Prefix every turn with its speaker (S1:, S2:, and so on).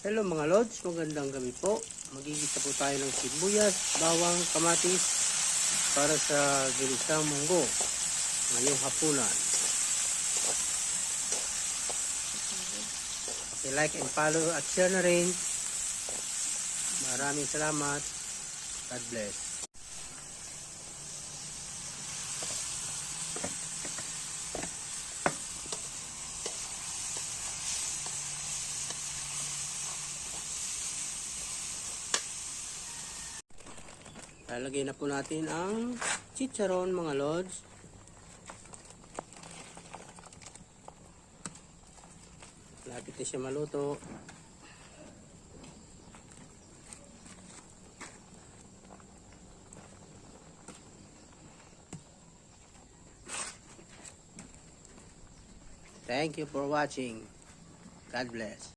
S1: Hello mga lods, magandang gabi po. Magigisa po tayo ng sibuyas, bawang, kamatis para sa ginisang munggo ngayong hapunan. Like and follow at share na rin. Maraming salamat. God bless. Lalagay na po natin ang chicharon mga lods. Lapit na siya maluto. Thank you for watching. God bless.